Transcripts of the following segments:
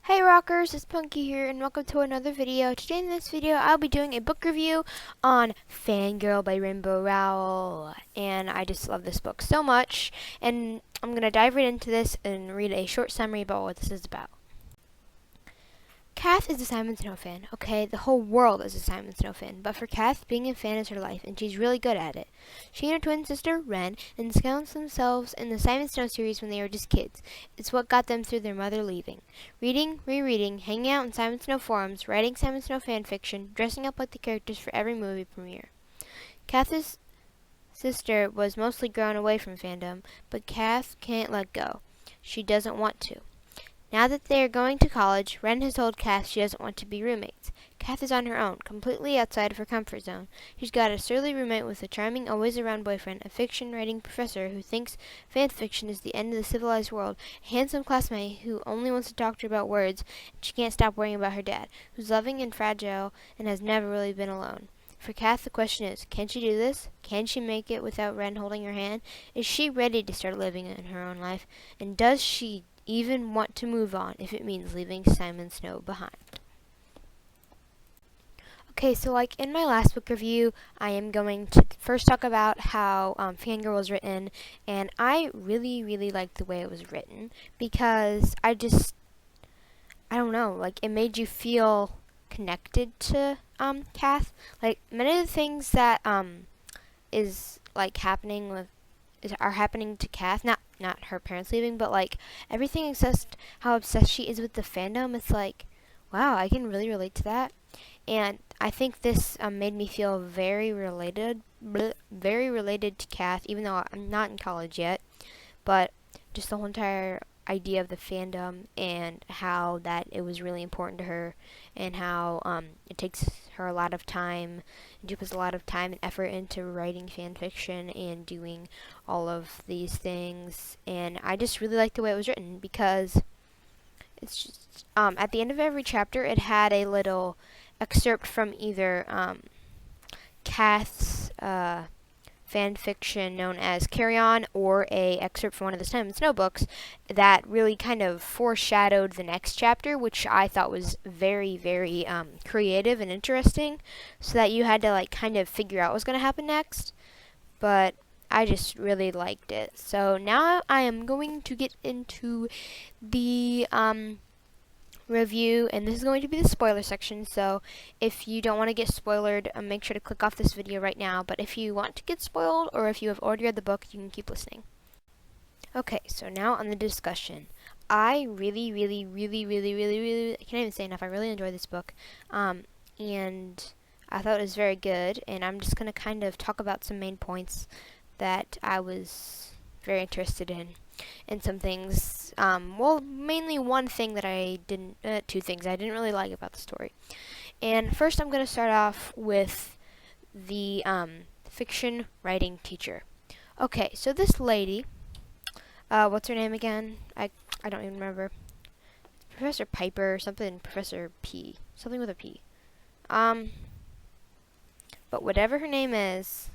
Hey rockers, it's Punky here and welcome to another video. Today in this video I'll be doing a book review on Fangirl by Rainbow Rowell. And I just love this book so much. And I'm going to dive right into this and read a short summary about what this is about. Kath is a Simon Snow fan. Okay, the whole world is a Simon Snow fan. But for Kath, being a fan is her life, and she's really good at it. She and her twin sister, Ren, ensconced themselves in the Simon Snow series when they were just kids. It's what got them through their mother leaving. Reading, rereading, hanging out in Simon Snow forums, writing Simon Snow fan fiction, dressing up like the characters for every movie premiere. Kath's sister was mostly grown away from fandom, but Kath can't let go. She doesn't want to. Now that they are going to college, Ren has told Kath she doesn't want to be roommates. Kath is on her own, completely outside of her comfort zone. She's got a surly roommate with a charming, always-around boyfriend, a fiction-writing professor who thinks fan fiction is the end of the civilized world, a handsome classmate who only wants to talk to her about words, and she can't stop worrying about her dad, who's loving and fragile and has never really been alone. For Kath, the question is, can she do this? Can she make it without Ren holding her hand? Is she ready to start living in her own life? And does she even want to move on if it means leaving Simon Snow behind? Okay, so like in my last book review, I am going to first talk about how Fangirl was written, and I really liked the way it was written because I don't know, like it made you feel connected to Kath. Like many of the things that is like happening with are happening to Kath, not her parents leaving, but like everything except how obsessed she is with the fandom. It's like, wow, I can really relate to that, and I think this made me feel very related to Kath, even though I'm not in college yet. But just the whole entire idea of the fandom and how that it was really important to her, and how it takes her a lot of time, and she puts a lot of time and effort into writing fan fiction and doing all of these things. And I just really like the way it was written because it's just at the end of every chapter it had a little excerpt from either Kath's fan fiction known as Carry On, or a excerpt from one of the Simon Snow books that really kind of foreshadowed the next chapter, which I thought was very creative and interesting, so that you had to like kind of figure out what was going to happen next. But I just really liked it. So now I am going to get into the review, and this is going to be the spoiler section, so if you don't want to get spoiled, make sure to click off this video right now. But if you want to get spoiled, or if you have already read the book, you can keep listening. Okay, so now on the discussion. I really I can't even say enough, I really enjoyed this book, and I thought it was very good, and I'm just going to kind of talk about some main points that I was very interested in, and some things, well, mainly one thing that I didn't, two things I didn't really like about the story. And first I'm going to start off with the fiction writing teacher. Okay, so this lady, what's her name again? I don't even remember. Professor Piper or something, Professor P, something with a P. But whatever her name is,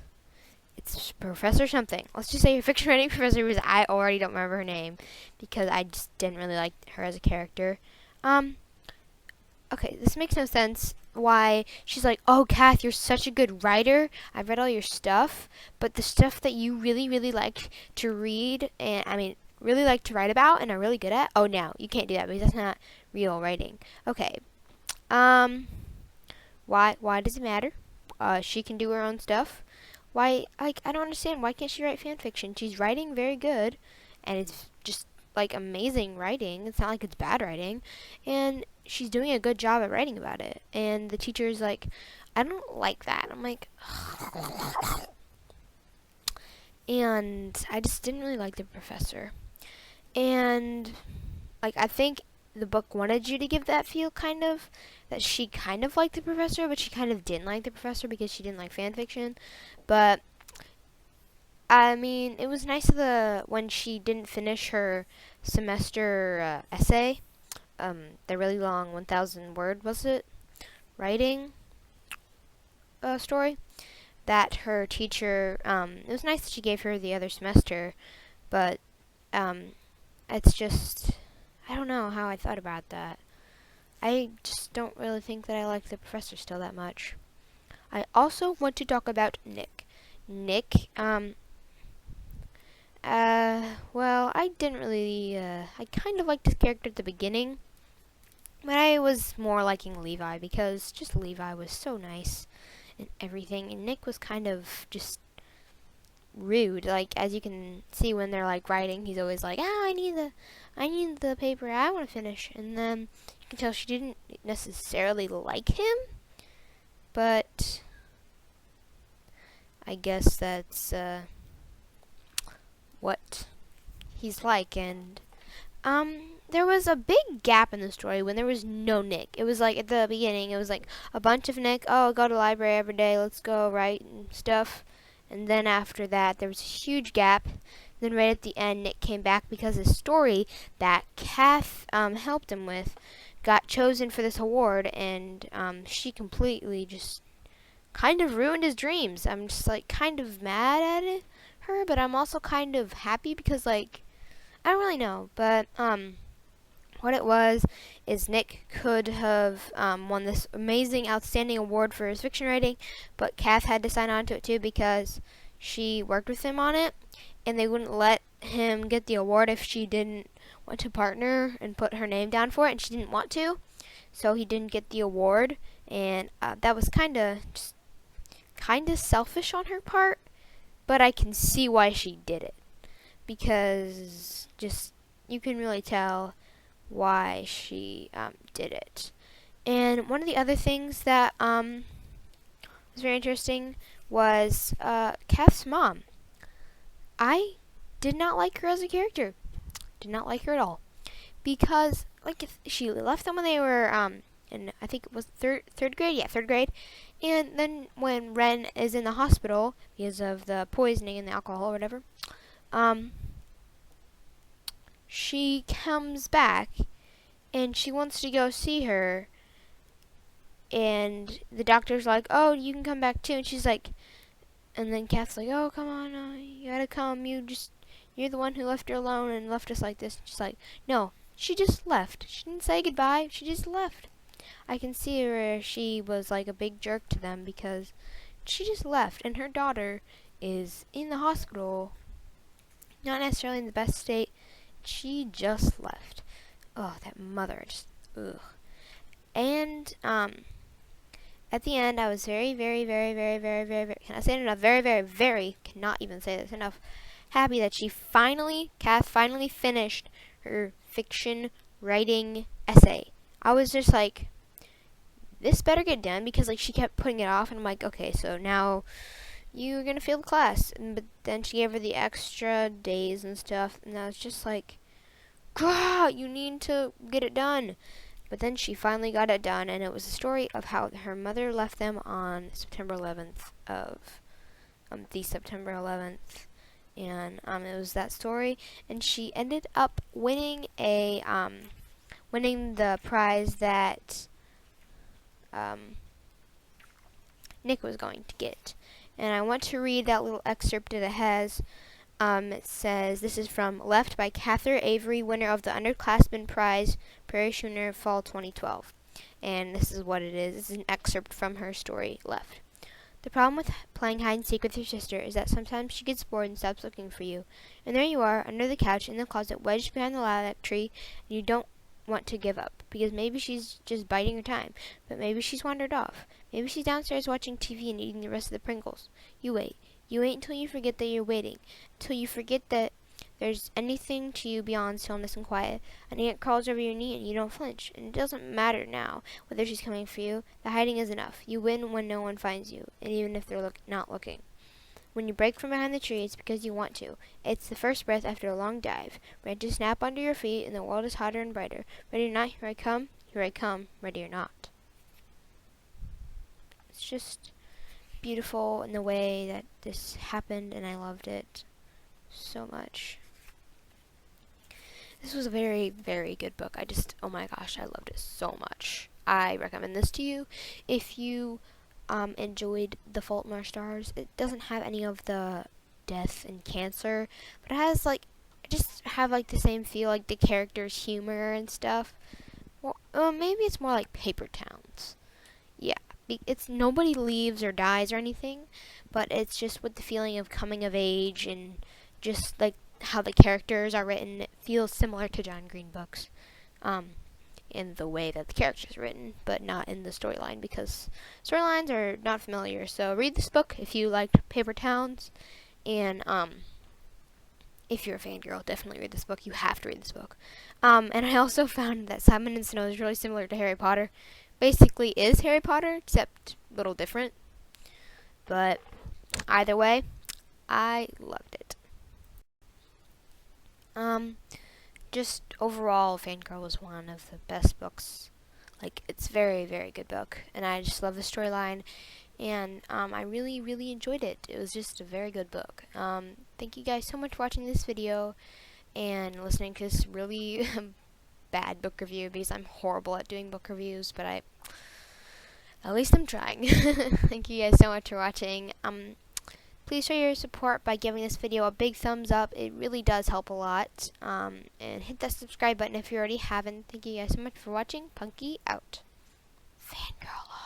it's Professor something. Let's just say her fiction writing professor, because I already don't remember her name because I just didn't really like her as a character. Okay, this makes no sense why she's like, oh, Kath, you're such a good writer. I've read all your stuff, but the stuff that you really like to read, and I mean, really like to write about and are really good at, oh, no, you can't do that because that's not real writing. Okay, why does it matter? She can do her own stuff. Why, like, I don't understand. Why can't she write fan fiction? She's writing very good, and it's just, like, amazing writing. It's not like it's bad writing, and she's doing a good job at writing about it. And the teacher's like, I don't like that. I'm like, and I just didn't really like the professor. And, like, I think the book wanted you to give that feel, kind of, that she kind of liked the professor, but she kind of didn't like the professor because she didn't like fan fiction. But I mean, it was nice when she didn't finish her semester essay, the really long 1,000 word, was it, writing story, that her teacher, it was nice that she gave her the other semester, but it's just, I don't know how I thought about that. I just don't really think that I like the professor still that much. I also want to talk about Nick. Nick, well, I didn't really, I kind of liked his character at the beginning, but I was more liking Levi because just Levi was so nice and everything, and Nick was kind of just rude. Like, as you can see when they're like writing, he's always like, I need the paper, I want to finish, and then you can tell she didn't necessarily like him, but I guess that's, what he's like, and there was a big gap in the story when there was no Nick. It was like at the beginning, it was like a bunch of Nick. Oh, go to the library every day. Let's go write and stuff. And then after that, there was a huge gap. Then right at the end, Nick came back because his story that Kath helped him with got chosen for this award, and she completely just kind of ruined his dreams. I'm just like kind of mad at her, but I'm also kind of happy because like I don't really know, but what it was is Nick could have won this amazing, outstanding award for his fiction writing, but Kath had to sign on to it too because she worked with him on it, and they wouldn't let him get the award if she didn't want to partner and put her name down for it, and she didn't want to, so he didn't get the award, and that was kind of selfish on her part, but I can see why she did it, because just you can really tell why she did it. And one of the other things that was very interesting was Kath's mom. I did not like her as a character. Did not like her at all. Because like if she left them when they were in, I think it was third grade. Yeah, third grade. And then when Ren is in the hospital because of the poisoning and the alcohol or whatever, she comes back and she wants to go see her, and the doctor's like, oh, you can come back too, and she's like, and then Kath's like, oh, come on, you gotta come, you're the one who left her alone and left us like this, and she's like, no, she just left, she didn't say goodbye, she just left. I can see where she was like a big jerk to them because she just left, and her daughter is in the hospital, not necessarily in the best state. She just left. Oh, that mother, just ugh. And at the end, I was very, very, very, very, very, very, very, can I say it enough? Very, very, very, cannot even say this enough. Happy that Kath finally finished her fiction writing essay. I was just like, this better get done, because like she kept putting it off, and I'm like, okay, so now you're gonna fail the class. But then she gave her the extra days and stuff, and I was just like, God, you need to get it done. But then she finally got it done, and it was a story of how her mother left them on September 11th of the September 11th, and it was that story, and she ended up winning winning the prize that Nick was going to get. And I want to read that little excerpt that it has. It says, this is from Left by Cather Avery, winner of the Underclassmen Prize, Prairie Schooner, Fall 2012. And this is what it is. This is an excerpt from her story, Left. The problem with playing hide and seek with your sister is that sometimes she gets bored and stops looking for you. And there you are, under the couch, in the closet, wedged behind the lilac tree, and you don't want to give up, because maybe she's just biding her time, but maybe she's wandered off. Maybe she's downstairs watching TV and eating the rest of the Pringles. You wait. You wait until you forget that you're waiting, until you forget that there's anything to you beyond stillness and quiet. An ant crawls over your knee and you don't flinch, and it doesn't matter now whether she's coming for you. The hiding is enough. You win when no one finds you, and even if they're not looking. When you break from behind the tree, it's because you want to. It's the first breath after a long dive. Branches snap under your feet, and the world is hotter and brighter. Ready or not, here I come. Here I come. Ready or not. It's just beautiful in the way that this happened, and I loved it so much. This was a very, very good book. Oh my gosh, I loved it so much. I recommend this to you if you enjoyed The Fault in Our Stars. It doesn't have any of the death and cancer, but it has like, just have like the same feel, like the characters' humor and stuff. Well, Maybe it's more like paper towns. Yeah, it's nobody leaves or dies or anything, but it's just with the feeling of coming of age and just like how the characters are written. It feels similar to John Green books, in the way that the characters are written, but not in the storyline because storylines are not familiar. So read this book if you liked Paper Towns, and if you're a fangirl, definitely read this book. You have to read this book. And I also found that Simon and Snow is really similar to Harry Potter. Basically is Harry Potter, except a little different. But either way, I loved it. Just overall, Fangirl was one of the best books. Like, it's very, very good book. And I just love the storyline. And I really, really enjoyed it. It was just a very good book. Thank you guys so much for watching this video and listening to this really bad book review because I'm horrible at doing book reviews, but at least I'm trying. Thank you guys so much for watching. Please show your support by giving this video a big thumbs up. It really does help a lot. And hit that subscribe button if you already haven't. Thank you guys so much for watching. Punky out. Fangirl.